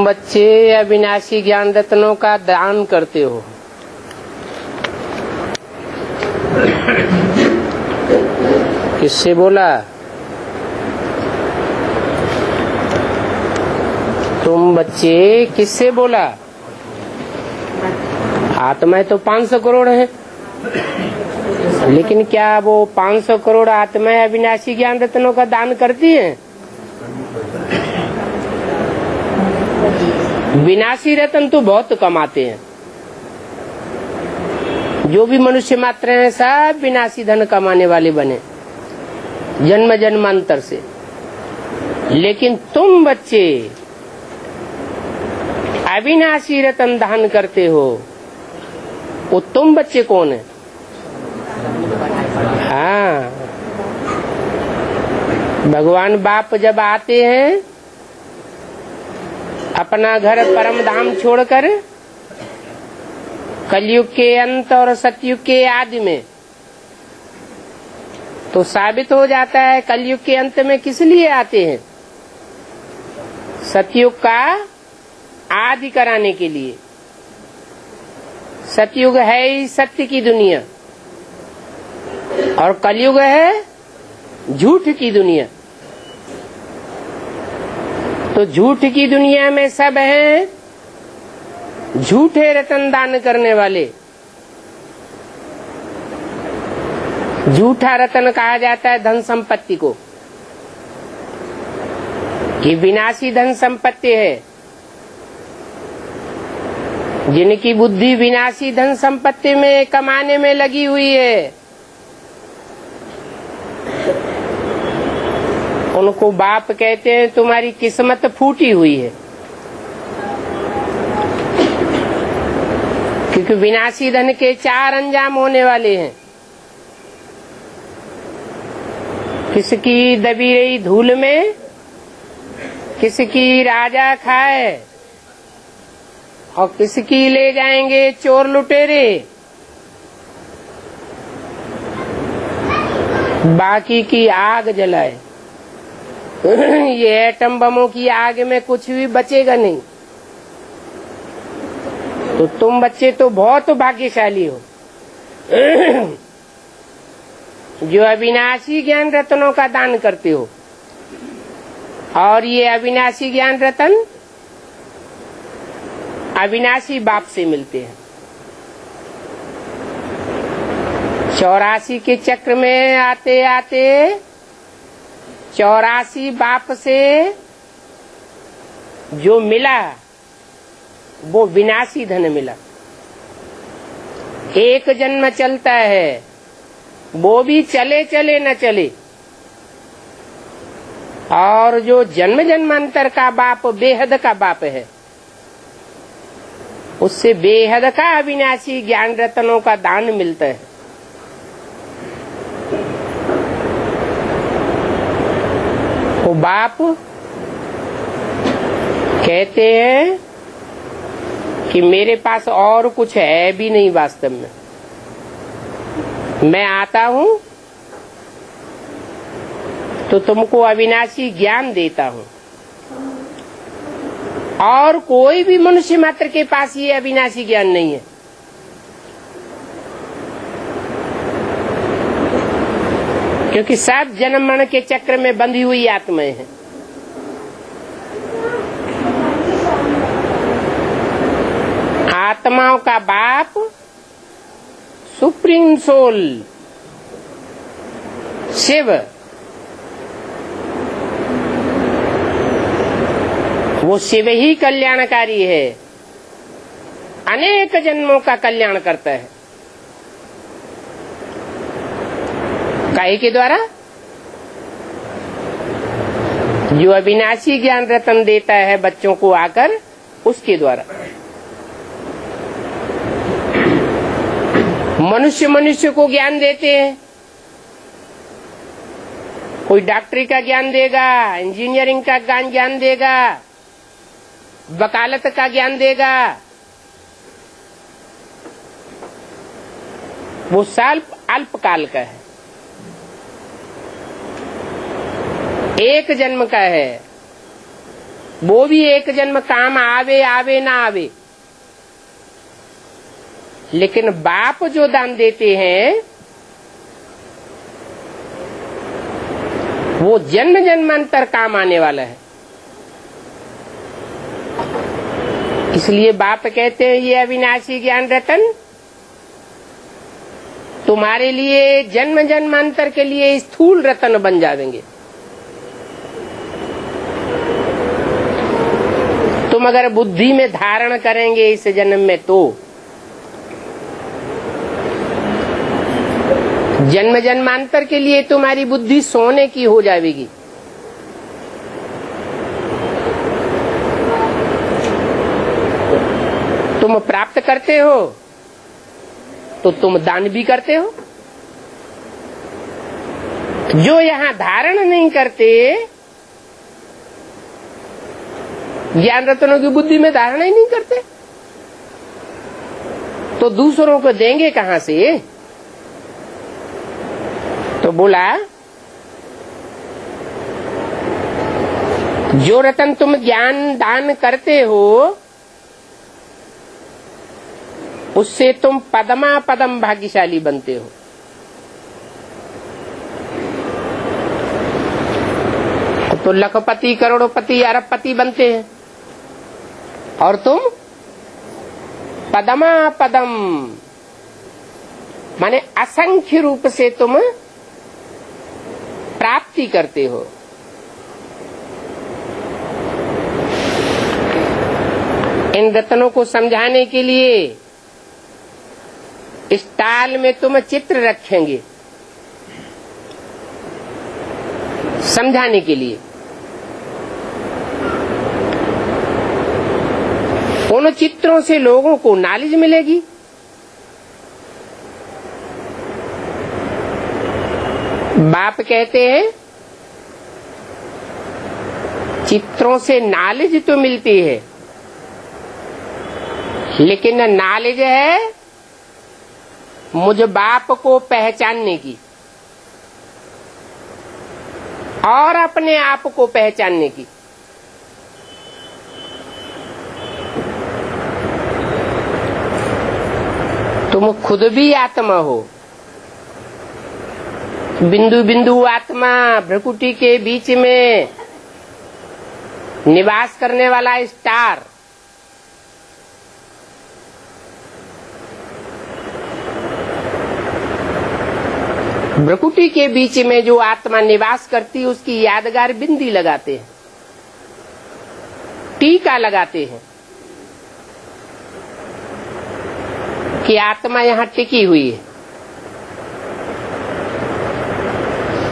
तुम बच्चे अविनाशी ज्ञान रत्नों का दान करते हो। किससे बोला? तुम बच्चे किससे बोला? आत्माएं तो 500 करोड़ है, लेकिन क्या वो 500 करोड़ आत्माएं अविनाशी ज्ञान रत्नों का दान करती हैं? विनाशी रत्न तो बहुत कमाते हैं। जो भी मनुष्य मात्र हैं सब विनाशी धन कमाने वाले बने जन्म जन्मांतर से। लेकिन तुम बच्चे अविनाशी रत्न दान करते हो। वो तुम बच्चे कौन है? हाँ, भगवान बाप जब आते हैं अपना घर परम धाम छोड़कर कलयुग के अंत और सतयुग के आदि में, तो साबित हो जाता है कलयुग के अंत में किस लिए आते हैं? सतयुग का आदि कराने के लिए। सतयुग है ही सत्य की दुनिया और कलयुग है झूठ की दुनिया। तो झूठ की दुनिया में सब हैं झूठे रतन दान करने वाले। झूठा रतन कहा जाता है धन संपत्ति को, कि विनाशी धन संपत्ति है। जिनकी बुद्धि विनाशी धन संपत्ति में कमाने में लगी हुई है, उनको बाप कहते हैं तुम्हारी किस्मत फूटी हुई है। क्योंकि विनाशी धन के 4 अंजाम होने वाले हैं। किसकी दबी रही धूल में, किसकी राजा खाए और किसकी ले जाएंगे चोर लुटेरे। बाकी की आग जलाए। ये एटम बमों की आग में कुछ भी बचेगा नहीं। तो तुम बच्चे तो बहुत भाग्यशाली हो जो अविनाशी ज्ञान रत्नों का दान करते हो। और ये अविनाशी ज्ञान रत्न अविनाशी बाप से मिलते हैं। 84 के चक्र में आते आते 84 बाप से जो मिला वो विनाशी धन मिला। एक जन्म चलता है, वो भी चले चले न चले। और जो जन्म जन्मांतर का बाप बेहद का बाप है, उससे बेहद का अविनाशी ज्ञान रत्नों का दान मिलता है। वो बाप कहते हैं कि मेरे पास और कुछ है भी नहीं वास्तव में। मैं आता हूँ तो तुमको अविनाशी ज्ञान देता हूँ। और कोई भी मनुष्य मात्र के पास ये अविनाशी ज्ञान नहीं है। क्योंकि सब जन्म मरण के चक्र में बंधी हुई आत्माएं हैं। आत्माओं का बाप सुप्रीम सोल शिव, वो शिव ही कल्याणकारी है। अनेक जन्मों का कल्याण करता है। काहे के द्वारा? जो अविनाशी ज्ञान रत्न देता है बच्चों को आकर, उसके द्वारा। मनुष्य मनुष्य को ज्ञान देते हैं। कोई डॉक्टरी का ज्ञान देगा, इंजीनियरिंग का ज्ञान देगा, वकालत का ज्ञान देगा। वो अल्पकाल का है, एक जन्म का है। वो भी एक जन्म काम आवे आवे ना आवे, लेकिन बाप जो दान देते हैं वो जन्म जन्मांतर काम आने वाला है। इसलिए बाप कहते हैं ये अविनाशी ज्ञान रतन तुम्हारे लिए जन्म जन्मांतर के लिए स्थूल रतन बन जाएंगे। तुम अगर बुद्धि में धारण करेंगे इस जन्म में तो जन्म जन्मांतर के लिए तुम्हारी बुद्धि सोने की हो जाएगी। तुम प्राप्त करते हो तो तुम दान भी करते हो। जो यहाँ धारण नहीं करते, ज्ञान रत्नों की बुद्धि में धारण ही नहीं करते, तो दूसरों को देंगे कहाँ से? तो बोला जो रतन तुम ज्ञान दान करते हो उससे तुम पदमा पदम भाग्यशाली बनते हो। तो लखपति करोड़पति अरबपति बनते हैं और तुम पदमा पदम माने असंख्य रूप से तुम प्राप्ति करते हो। इन रत्नों को समझाने के लिए इस ताल में तुम चित्र रखेंगे समझाने के लिए। उन चित्रों से लोगों को नॉलेज मिलेगी। बाप कहते हैं चित्रों से नॉलेज तो मिलती है, लेकिन नॉलेज है मुझ बाप को पहचानने की और अपने आप को पहचानने की। तुम खुद भी आत्मा हो, बिंदु बिंदु आत्मा भ्रकुटी के बीच में निवास करने वाला स्टार। भ्रकुटी के बीच में जो आत्मा निवास करती है उसकी यादगार बिंदी लगाते हैं, टीका लगाते हैं कि आत्मा यहाँ टिकी हुई है।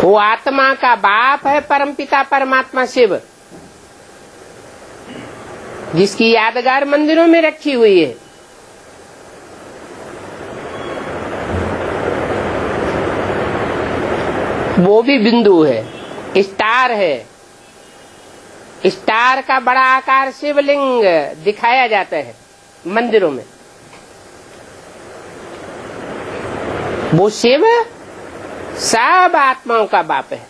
वो आत्मा का बाप है परमपिता परमात्मा शिव, जिसकी यादगार मंदिरों में रखी हुई है। वो भी बिंदु है, स्टार है। स्टार का बड़ा आकार शिवलिंग दिखाया जाता है मंदिरों में। वो शिव सब आत्माओं का बाप है।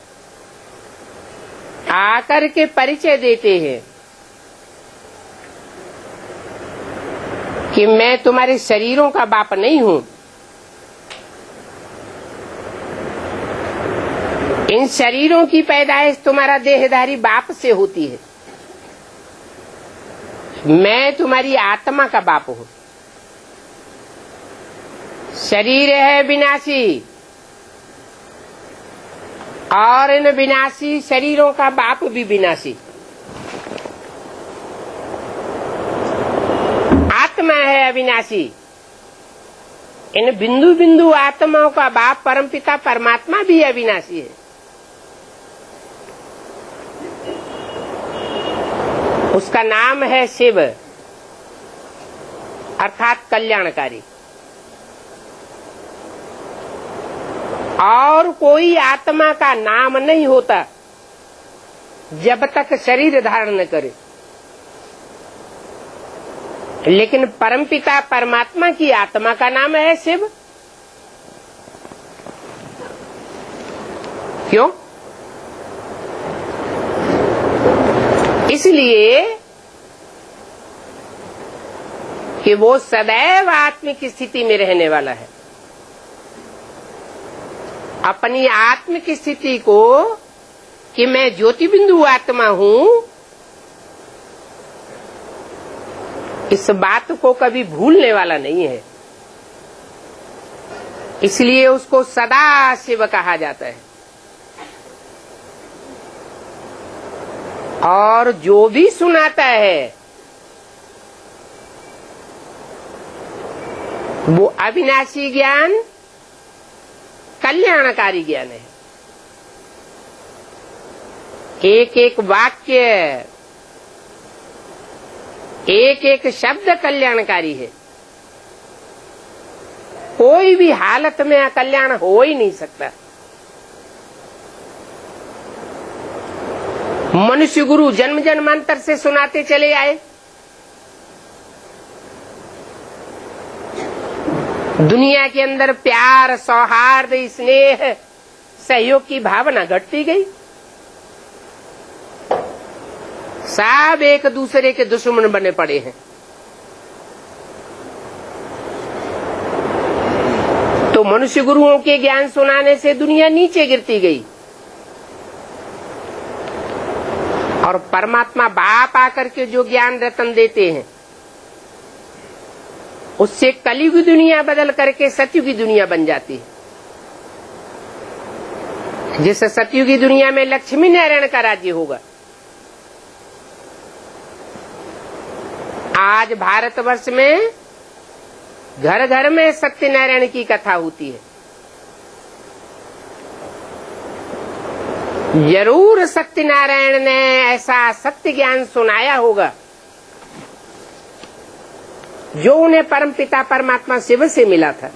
आकर के परिचय देते हैं कि मैं तुम्हारे शरीरों का बाप नहीं हूं। इन शरीरों की पैदाइश तुम्हारा देहधारी बाप से होती है। मैं तुम्हारी आत्मा का बाप हूं। शरीर है विनाशी और इन विनाशी शरीरों का बाप भी विनाशी। आत्मा है अविनाशी। इन बिंदु बिंदु आत्माओं का बाप परमपिता परमात्मा भी अविनाशी है। उसका नाम है शिव अर्थात कल्याणकारी। और कोई आत्मा का नाम नहीं होता जब तक शरीर धारण न करे, लेकिन परमपिता परमात्मा की आत्मा का नाम है शिव। क्यों? इसलिए कि वो सदैव आत्मिक स्थिति में रहने वाला है। अपनी आत्मिक स्थिति को कि मैं ज्योति बिंदु आत्मा हूं, इस बात को कभी भूलने वाला नहीं है। इसलिए उसको सदा शिव कहा जाता है। और जो भी सुनाता है वो अविनाशी ज्ञान कल्याणकारी ज्ञान है। एक एक वाक्य, एक एक शब्द कल्याणकारी है। कोई भी हालत में अकल्याण हो ही नहीं सकता। मनुष्य गुरु जन्म जन्मांतर से सुनाते चले आए। दुनिया के अंदर प्यार, सौहार्द, स्नेह, सहयोग की भावना घटती गई। सब एक दूसरे के दुश्मन बने पड़े हैं। तो मनुष्य गुरुओं के ज्ञान सुनाने से दुनिया नीचे गिरती गई और परमात्मा बाप आकर के जो ज्ञान रतन देते हैं उससे कलयुगी दुनिया बदल करके सतयुगी दुनिया बन जाती है। जिस सतयुगी दुनिया में लक्ष्मी नारायण का राज्य होगा। आज भारतवर्ष में घर घर में सत्यनारायण की कथा होती है। जरूर सत्यनारायण ने ऐसा सत्य ज्ञान सुनाया होगा जो उन्हें परमपिता परमात्मा शिव से मिला था।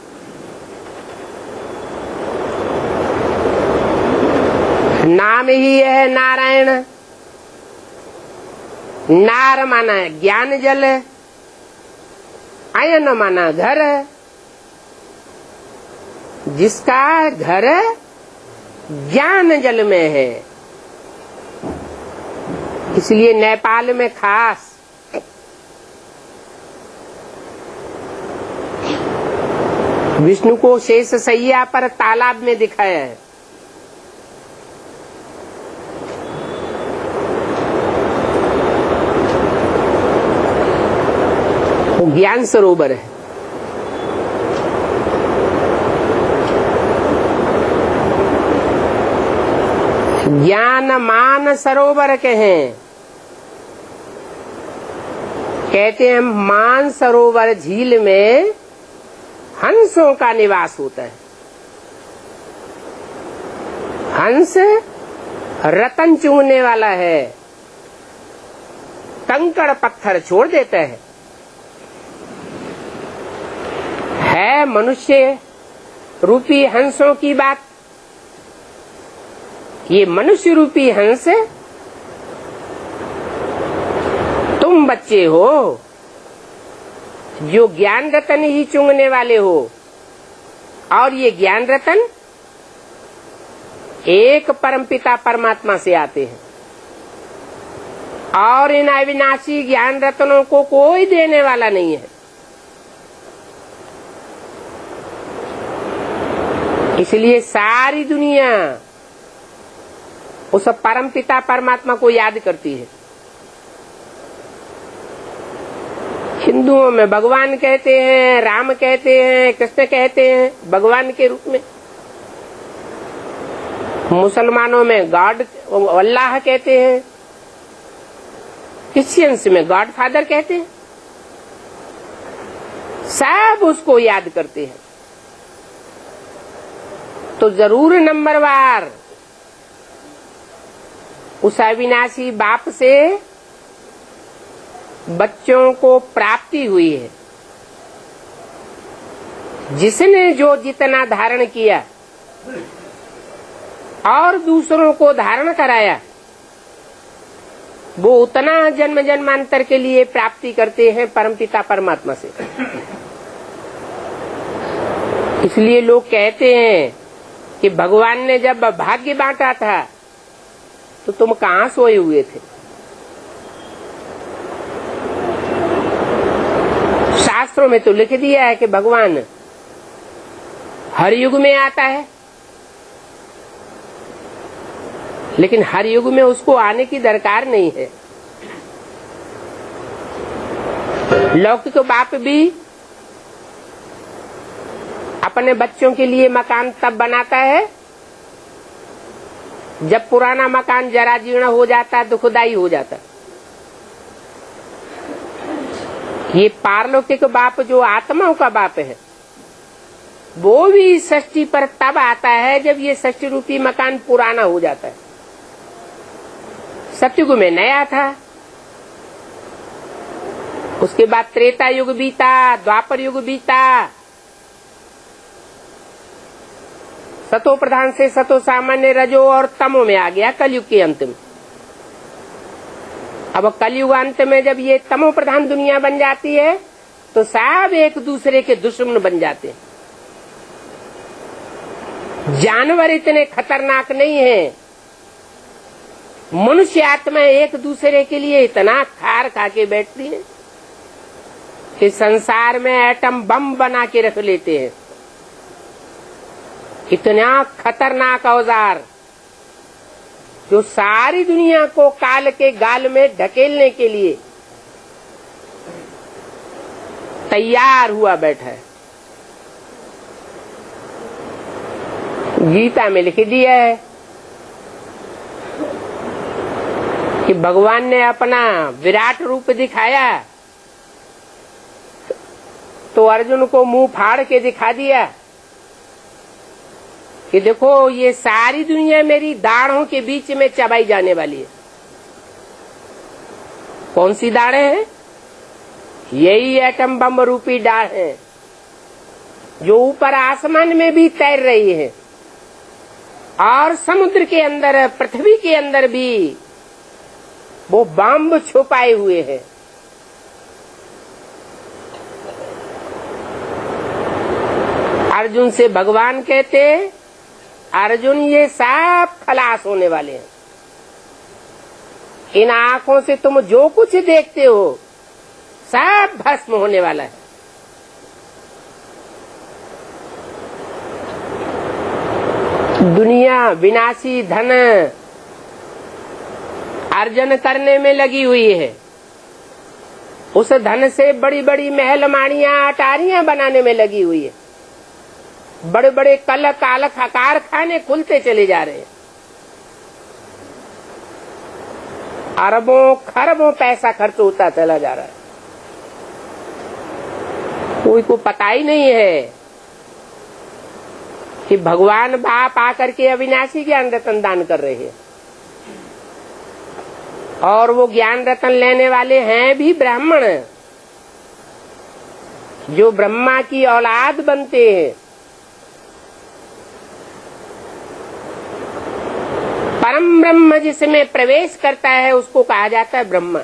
नाम ही है नारायण। नार माना ज्ञान जल, अयन माना घर। जिसका घर ज्ञान जल में है, इसलिए नेपाल में खास विष्णु को शेष सैया पर तालाब में दिखाया है। वो ज्ञान सरोवर है। ज्ञान मान सरोवर कहें। कहते हैं मान सरोवर झील में हंसों का निवास होता है। हंस रतन चूमने वाला है, कंकड़ पत्थर छोड़ देता है मनुष्य रूपी हंसों की बात। ये मनुष्य रूपी हंस तुम बच्चे हो जो ज्ञान रतन ही चूंगने वाले हो। और ये ज्ञान रतन एक परमपिता परमात्मा से आते हैं और इन अविनाशी ज्ञान रत्नों को कोई देने वाला नहीं है। इसलिए सारी दुनिया उस परमपिता परमात्मा को याद करती है। हिंदुओं में भगवान कहते हैं, राम कहते हैं, कृष्ण कहते हैं भगवान के रूप में। मुसलमानों में गॉड अल्लाह कहते हैं। क्रिश्चियंस में गॉड फादर कहते हैं। सब उसको याद करते हैं। तो जरूर नंबरवार उस अविनाशी बाप से बच्चों को प्राप्ति हुई है। जिसने जो जितना धारण किया और दूसरों को धारण कराया, वो उतना जन्म जन्मांतर के लिए प्राप्ति करते हैं परमपिता परमात्मा से। इसलिए लोग कहते हैं कि भगवान ने जब भाग्य बांटा था तो तुम कहाँ सोए हुए थे। शास्त्रों में तो लिख दिया है कि भगवान हर युग में आता है, लेकिन हर युग में उसको आने की दरकार नहीं है। लौकिक बाप भी अपने बच्चों के लिए मकान तब बनाता है जब पुराना मकान जरा जीर्ण हो जाता, दुखदाई हो जाता। ये पारलौकिक बाप जो आत्माओं का बाप है, वो भी षष्ठी पर तब आता है जब ये षष्ठी रूपी मकान पुराना हो जाता है। सतयुग में नया था, उसके बाद त्रेता युग बीता, द्वापर युग बीता, सतो प्रधान से सतो सामान्य, रजो और तमो में आ गया कलयुग के अंत में। अब कलयुग अंत में जब ये तमो प्रधान दुनिया बन जाती है तो सब एक दूसरे के दुश्मन बन जाते हैं। जानवर इतने खतरनाक नहीं है, मनुष्य आत्मा एक दूसरे के लिए इतना खार खा के बैठती है कि संसार में एटम बम बना के रख लेते हैं। इतना खतरनाक औजार जो सारी दुनिया को काल के गाल में ढकेलने के लिए तैयार हुआ बैठा है। गीता में लिख दिया है कि भगवान ने अपना विराट रूप दिखाया तो अर्जुन को मुंह फाड़ के दिखा दिया कि देखो ये सारी दुनिया मेरी दाढ़ों के बीच में चबाई जाने वाली है। कौन सी दाढ़ें हैं? यही एटम बम रूपी दाढ़ है जो ऊपर आसमान में भी तैर रही है और समुद्र के अंदर, पृथ्वी के अंदर भी वो बम छुपाए हुए हैं। अर्जुन से भगवान कहते, अर्जुन ये सब खलास होने वाले हैं। इन आंखों से तुम जो कुछ देखते हो सब भस्म होने वाला है। दुनिया विनाशी धन अर्जन करने में लगी हुई है। उस धन से बड़ी बड़ी महल माड़ियां अटारियां बनाने में लगी हुई है। बड़े बड़े कल कारखाने खुलते चले जा रहे हैं। अरबों खरबों पैसा खर्च होता चला जा रहा है। कोई को पता ही नहीं है कि भगवान बाप आकर के अविनाशी ज्ञान रतन दान कर रहे हैं और वो ज्ञान रतन लेने वाले हैं भी ब्राह्मण, जो ब्रह्मा की औलाद बनते हैं। परम ब्रह्म जिसमें प्रवेश करता है उसको कहा जाता है ब्रह्मा।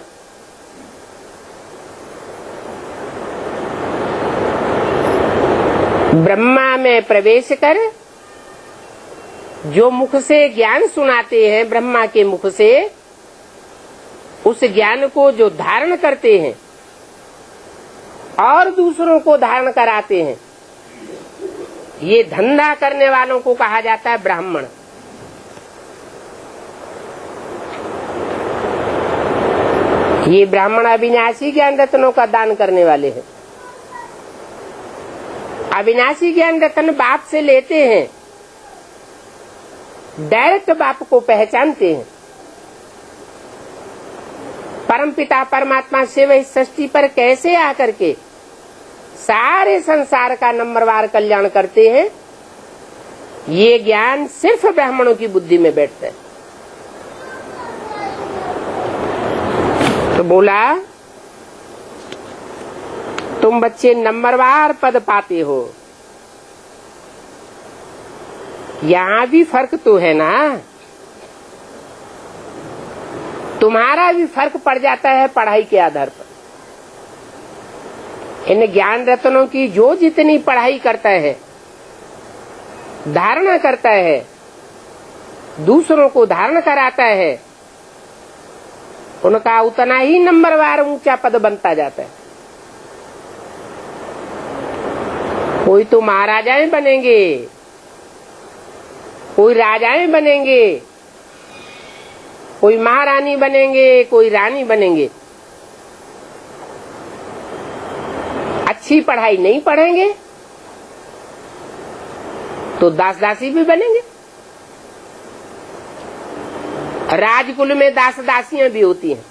ब्रह्मा में प्रवेश कर जो मुख से ज्ञान सुनाते हैं, ब्रह्मा के मुख से, उस ज्ञान को जो धारण करते हैं और दूसरों को धारण कराते हैं, ये धंधा करने वालों को कहा जाता है ब्राह्मण। ये ब्राह्मण अविनाशी ज्ञान रत्नों का दान करने वाले हैं। अविनाशी ज्ञान रत्न बाप से लेते हैं, डायरेक्ट बाप को पहचानते हैं। परमपिता परमात्मा शिव इस सृष्टि पर कैसे आकर के सारे संसार का नंबरवार कल्याण करते हैं, ये ज्ञान सिर्फ ब्राह्मणों की बुद्धि में बैठता है। तो बोला तुम बच्चे नंबरवार पद पाते हो, यहाँ भी फर्क तो है ना। तुम्हारा भी फर्क पड़ जाता है पढ़ाई के आधार पर। इन ज्ञान रत्नों की जो जितनी पढ़ाई करता है, धारणा करता है, दूसरों को धारण कराता है, उनका उतना ही नंबरवार ऊंचा पद बनता जाता है। कोई तो महाराजाएं बनेंगे, कोई राजाएं बनेंगे, कोई महारानी बनेंगे, कोई रानी बनेंगे। अच्छी पढ़ाई नहीं पढ़ेंगे तो दास दासी भी बनेंगे। राजकुल में दास दासियां भी होती हैं।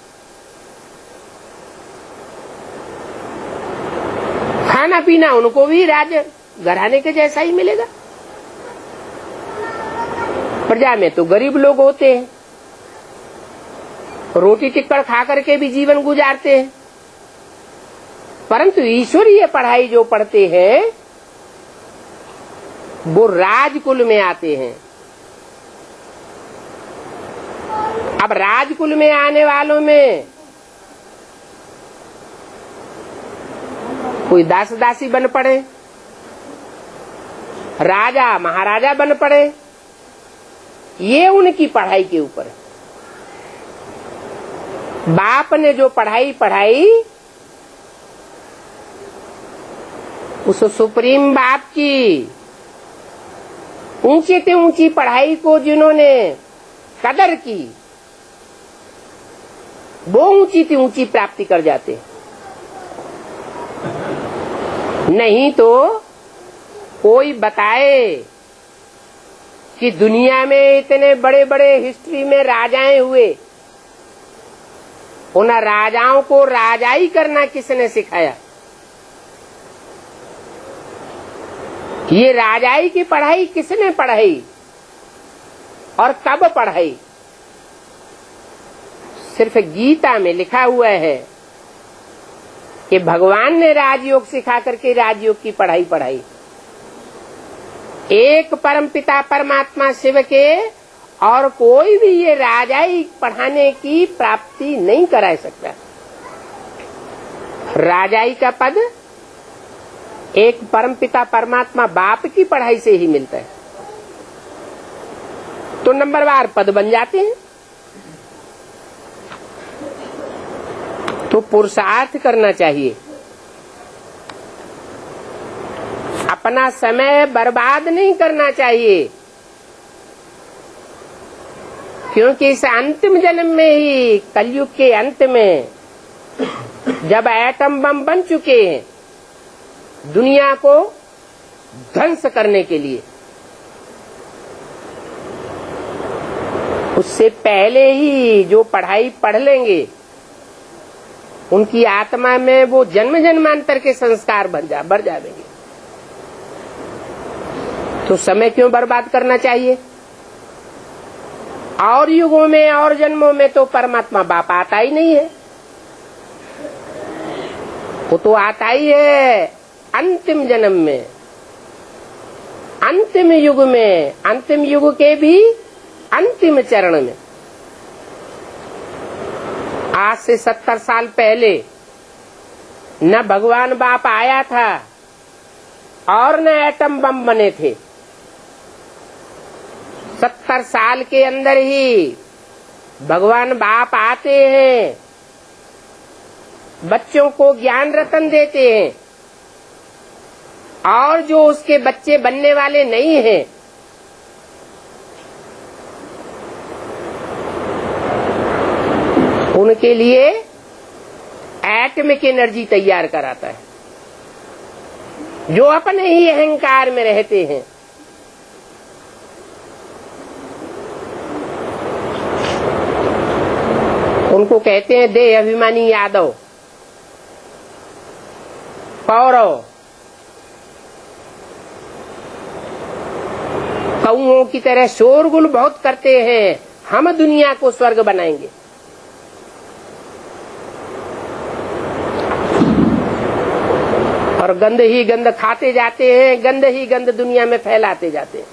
खाना पीना उनको भी राज घराने के जैसा ही मिलेगा। प्रजा में तो गरीब लोग होते हैं, रोटी टिक्कड़ खा करके भी जीवन गुजारते हैं। परंतु ईश्वरीय पढ़ाई जो पढ़ते हैं वो राजकुल में आते हैं। अब राजकुल में आने वालों में कोई दास दासी बन पड़े, राजा महाराजा बन पड़े, ये उनकी पढ़ाई के ऊपर है। बाप ने जो पढ़ाई पढ़ाई उस सुप्रीम बाप की ऊंची से ऊंची पढ़ाई को जिन्होंने कदर की वो ऊंची से ऊंची प्राप्ति कर जाते। नहीं तो कोई बताए कि दुनिया में इतने बड़े बड़े हिस्ट्री में राजाएं हुए, उन राजाओं को राजाई करना किसने सिखाया? ये राजाई की पढ़ाई किसने पढ़ाई और कब पढ़ाई? सिर्फ गीता में लिखा हुआ है कि भगवान ने राजयोग सिखा करके राजयोग की पढ़ाई पढ़ाई। एक परमपिता परमात्मा शिव के और कोई भी ये राजाई पढ़ाने की प्राप्ति नहीं करा सकता। राजाई का पद एक परमपिता परमात्मा बाप की पढ़ाई से ही मिलता है। तो नंबरवार पद बन जाते हैं। तो पुरुषार्थ करना चाहिए, अपना समय बर्बाद नहीं करना चाहिए, क्योंकि इस अंतिम जन्म में ही, कलयुग के अंत में, जब एटम बम बन चुके हैं दुनिया को ध्वंस करने के लिए, उससे पहले ही जो पढ़ाई पढ़ लेंगे उनकी आत्मा में वो जन्म जन्मांतर के संस्कार बढ़ जाएंगे। तो समय क्यों बर्बाद करना चाहिए? और युगों में और जन्मों में तो परमात्मा बाप आता ही नहीं है, वो तो आता ही है अंतिम जन्म में, अंतिम युग में, अंतिम युग के भी अंतिम चरण में। आज से 70 साल पहले न भगवान बाप आया था और न एटम बम बने थे। 70 साल के अंदर ही भगवान बाप आते हैं, बच्चों को ज्ञान रतन देते हैं, और जो उसके बच्चे बनने वाले नहीं हैं उनके लिए एटमिक एनर्जी तैयार कराता है। जो अपने ही अहंकार में रहते हैं, उनको कहते हैं देह अभिमानी यादव, कौरव। कौओं की तरह शोरगुल बहुत करते हैं, हम दुनिया को स्वर्ग बनाएंगे। और गंद ही गंद खाते जाते हैं, गंद ही गंद दुनिया में फैलाते जाते हैं।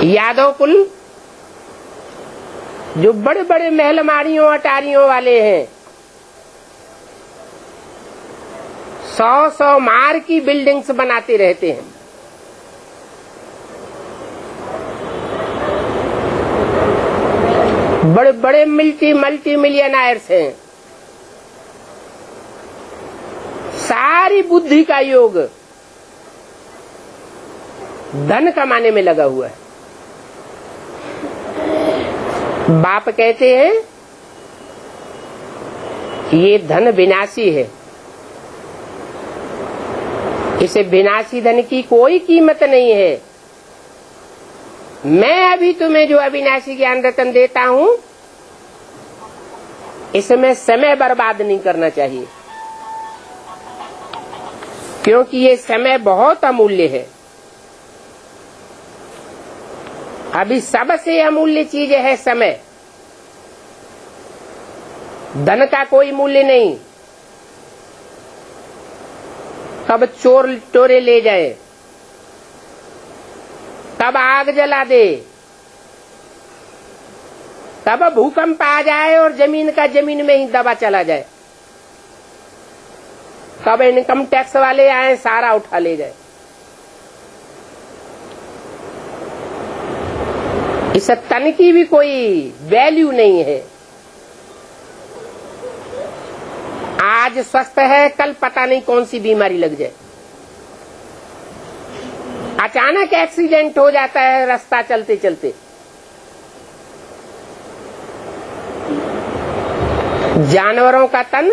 यादव कुल जो बड़े बड़े महलमारियों अटारियों वाले हैं, 100 मार की बिल्डिंग्स बनाते रहते हैं। बड़े बड़े मल्टी मिलियनायर्स हैं, सारी बुद्धि का योग धन कमाने में लगा हुआ है। बाप कहते हैं ये धन विनाशी है, इसे विनाशी धन की कोई कीमत नहीं है। मैं अभी तुम्हें जो अविनाशी ज्ञान रतन देता हूं, इसमें समय बर्बाद नहीं करना चाहिए, क्योंकि ये समय बहुत अमूल्य है। अभी सबसे अमूल्य चीज है समय। धन का कोई मूल्य नहीं। कब चोर टोरे ले जाए, कब आग जला दे, कब भूकंप आ जाए और जमीन का जमीन में ही दबा चला जाए, कब इनकम टैक्स वाले आए सारा उठा ले जाए। इस तन की भी कोई वैल्यू नहीं है। आज स्वस्थ है, कल पता नहीं कौन सी बीमारी लग जाए। अचानक एक्सीडेंट हो जाता है रास्ता चलते चलते। जानवरों का तन,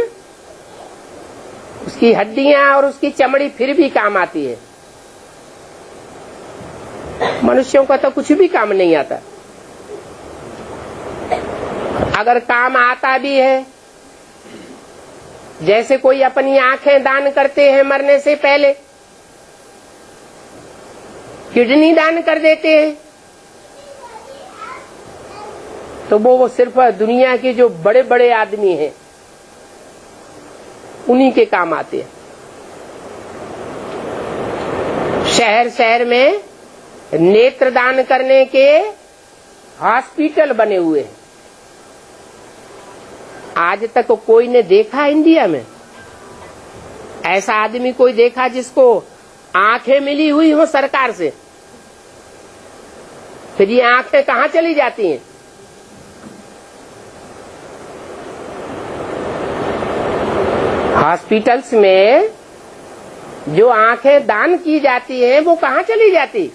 उसकी हड्डियां और उसकी चमड़ी फिर भी काम आती है। मनुष्यों का तो कुछ भी काम नहीं आता। अगर काम आता भी है, जैसे कोई अपनी आंखें दान करते हैं मरने से पहले, किडनी दान कर देते हैं, तो वो सिर्फ दुनिया के जो बड़े बड़े आदमी हैं उन्हीं के काम आते हैं। शहर शहर में नेत्र दान करने के हॉस्पिटल बने हुए हैं। आज तक कोई ने देखा इंडिया में ऐसा आदमी कोई देखा जिसको आंखें मिली हुई हो सरकार से? फिर ये आंखें कहां चली जाती हैं? हॉस्पिटल्स में जो आंखें दान की जाती हैं वो कहां चली जाती?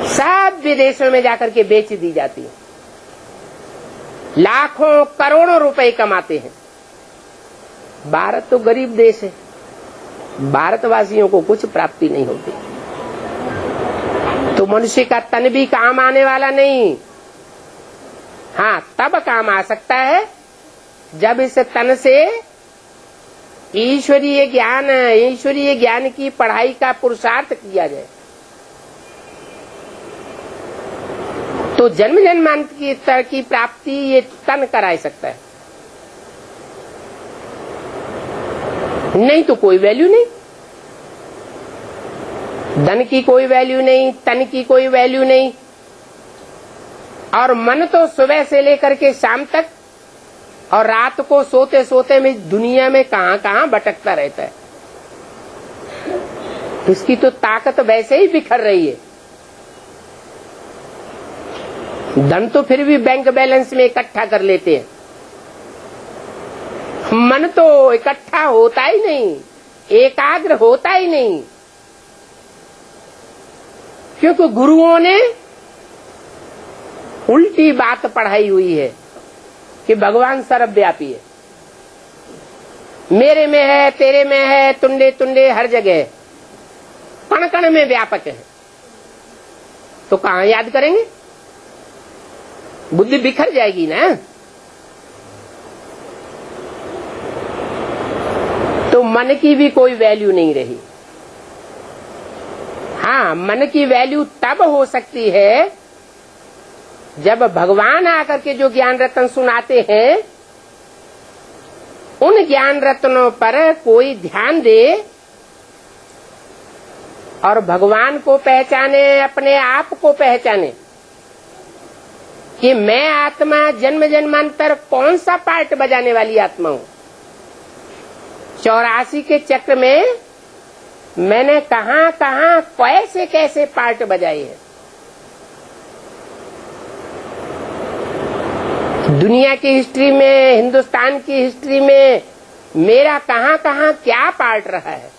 सब विदेशों में जाकर के बेच दी जाती है। लाखों करोड़ों रुपए कमाते हैं। भारत तो गरीब देश है, भारतवासियों को कुछ प्राप्ति नहीं होती। तो मनुष्य का तन भी काम आने वाला नहीं। हाँ, तब काम आ सकता है जब इस तन से ईश्वरीय ज्ञान की पढ़ाई का पुरुषार्थ किया जाए। तो जन्म जन्मांतर की प्राप्ति ये तन करा सकता है, नहीं तो कोई वैल्यू नहीं। धन की कोई वैल्यू नहीं, तन की कोई वैल्यू नहीं। और मन तो सुबह से लेकर के शाम तक और रात को सोते सोते में दुनिया में कहां कहां भटकता रहता है। इसकी तो ताकत वैसे ही बिखर रही है। धन तो फिर भी बैंक बैलेंस में इकट्ठा कर लेते हैं, मन तो इकट्ठा होता ही नहीं, एकाग्र होता ही नहीं, क्योंकि गुरुओं ने उल्टी बात पढ़ाई हुई है कि भगवान सर्वव्यापी है, मेरे में है, तेरे में है, तुंडे तुंडे हर जगह, कण कण में व्यापक है। तो कहां याद करेंगे? बुद्धि बिखर जाएगी ना। तो मन की भी कोई वैल्यू नहीं रही। हाँ, मन की वैल्यू तब हो सकती है जब भगवान आकर के जो ज्ञान रत्न सुनाते हैं उन ज्ञान रत्नों पर कोई ध्यान दे और भगवान को पहचाने, अपने आप को पहचाने कि मैं आत्मा जन्म जन्मांतर कौन सा पार्ट बजाने वाली आत्मा हूं। 84 के चक्र में मैंने कहां कहां कैसे कैसे पार्ट बजाए हैं। दुनिया की हिस्ट्री में, हिंदुस्तान की हिस्ट्री में मेरा कहां कहां क्या पार्ट रहा है।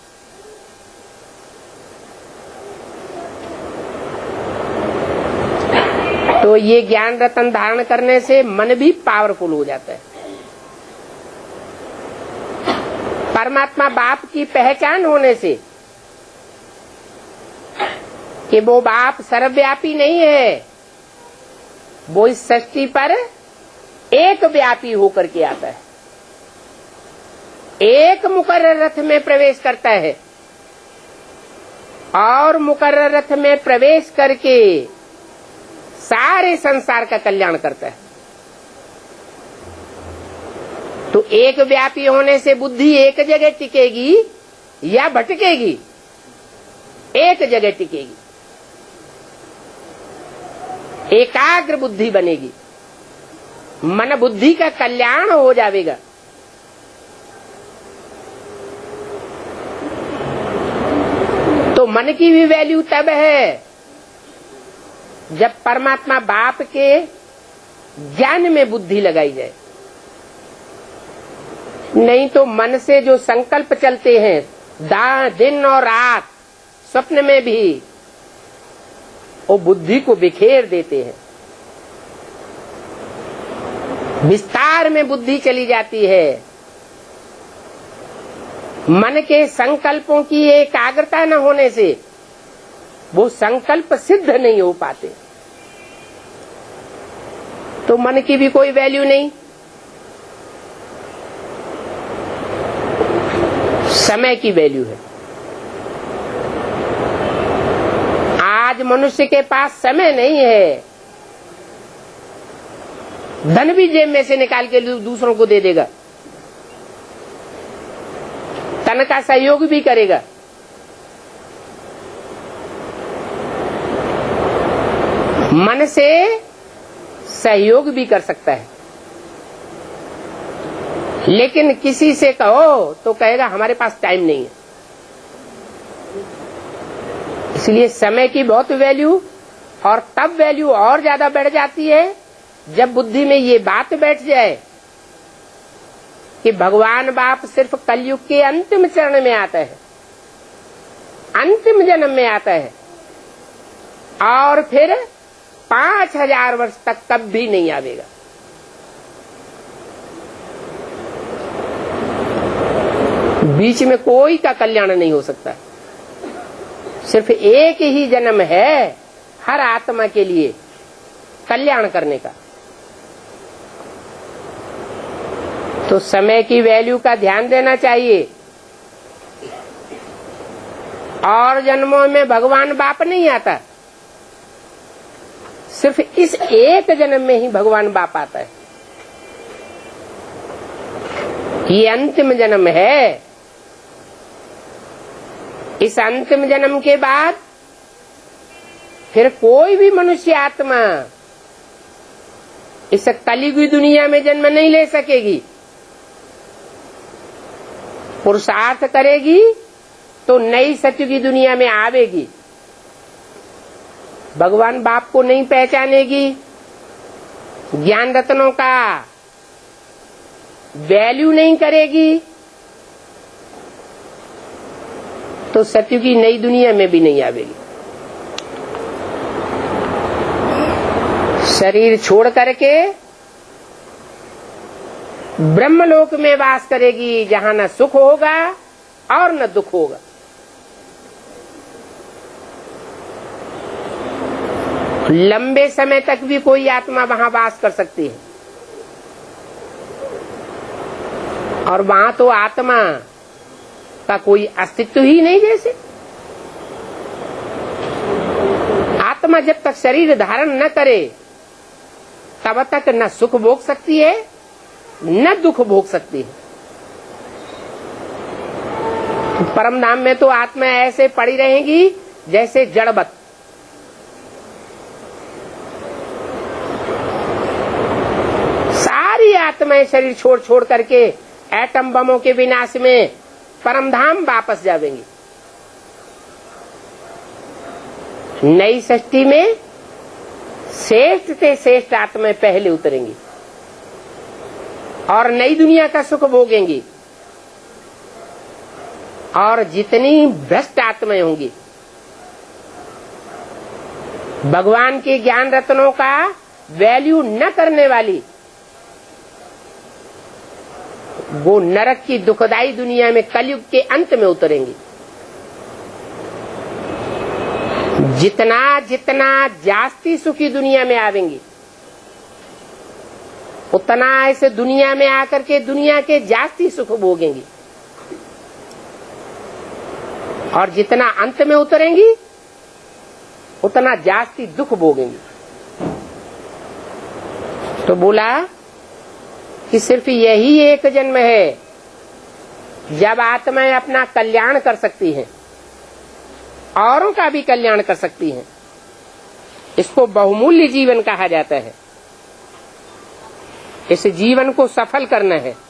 तो ये ज्ञान रतन धारण करने से मन भी पावरफुल हो जाता है। परमात्मा बाप की पहचान होने से कि वो बाप सर्वव्यापी नहीं है, वो इस सृष्टि पर एक व्यापी होकर के आता है, एक मुकर्रर रथ में प्रवेश करता है और मुकर्रर रथ में प्रवेश करके सारे संसार का कल्याण करता है। तो एक व्यापी होने से बुद्धि एक जगह टिकेगी या भटकेगी? एक जगह टिकेगी, एकाग्र बुद्धि बनेगी, मन बुद्धि का कल्याण हो जाएगा। तो मन की भी वैल्यू तब है जब परमात्मा बाप के ज्ञान में बुद्धि लगाई जाए। नहीं तो मन से जो संकल्प चलते हैं दिन और रात, स्वप्न में भी, वो बुद्धि को बिखेर देते हैं। विस्तार में बुद्धि चली जाती है। मन के संकल्पों की एकाग्रता न होने से वो संकल्प सिद्ध नहीं हो पाते। तो मन की भी कोई वैल्यू नहीं। समय की वैल्यू है। आज मनुष्य के पास समय नहीं है। धन भी जेब में से निकाल के दूसरों को दे देगा, तन का सहयोग भी करेगा, मन से सहयोग भी कर सकता है। लेकिन किसी से कहो तो कहेगा हमारे पास टाइम नहीं है। इसलिए समय की बहुत वैल्यू, और तब वैल्यू और ज्यादा बढ़ जाती है जब बुद्धि में ये बात बैठ जाए कि भगवान बाप सिर्फ कलयुग के अंतिम चरण में आता है, अंतिम जन्म में आता है, और फिर 5000 वर्ष तक कभी नहीं आवेगा। बीच में कोई का कल्याण नहीं हो सकता। सिर्फ एक ही जन्म है हर आत्मा के लिए कल्याण करने का। तो समय की वैल्यू का ध्यान देना चाहिए। और जन्मों में भगवान बाप नहीं आता, सिर्फ इस एक जन्म में ही भगवान बाप आता है। ये अंतिम जन्म है। इस अंतिम जन्म के बाद फिर कोई भी मनुष्य आत्मा इस कलयुगी दुनिया में जन्म नहीं ले सकेगी। पुरुषार्थ करेगी तो नई सतयुगी दुनिया में आवेगी। भगवान बाप को नहीं पहचानेगी, ज्ञान रत्नों का वैल्यू नहीं करेगी, तो सतयुगी नई दुनिया में भी नहीं आवेगी। शरीर छोड़ करके ब्रह्मलोक में वास करेगी, जहां न सुख होगा और न दुख होगा। लंबे समय तक भी कोई आत्मा वहां वास कर सकती है, और वहां तो आत्मा का कोई अस्तित्व ही नहीं। जैसे आत्मा जब तक शरीर धारण न करे तब तक न सुख भोग सकती है न दुख भोग सकती है। परम धाम में तो आत्मा ऐसे पड़ी रहेगी जैसे जड़वत। सारी आत्माएं शरीर छोड़ छोड़ करके एटम बमों के विनाश में परम धाम वापस जाएंगी। नई सृष्टि में श्रेष्ठ से श्रेष्ठ आत्माएं पहले उतरेंगी। और नई दुनिया का सुख भोगेंगी। और जितनी भ्रष्ट आत्माएं होंगी, भगवान के ज्ञान रत्नों का वैल्यू न करने वाली, वो नरक की दुखदाई दुनिया में कलयुग के अंत में उतरेंगी। जितना जितना जास्ती सुखी दुनिया में आवेंगी, उतना ऐसे दुनिया में आकर के दुनिया के जास्ती सुख भोगेंगी। और जितना अंत में उतरेंगी, उतना जास्ती दुख भोगेंगी। तो बोला कि सिर्फ यही एक जन्म है जब आत्माएं अपना कल्याण कर सकती हैं, औरों का भी कल्याण कर सकती हैं। इसको बहुमूल्य जीवन कहा जाता है। इस जीवन को सफल करना है।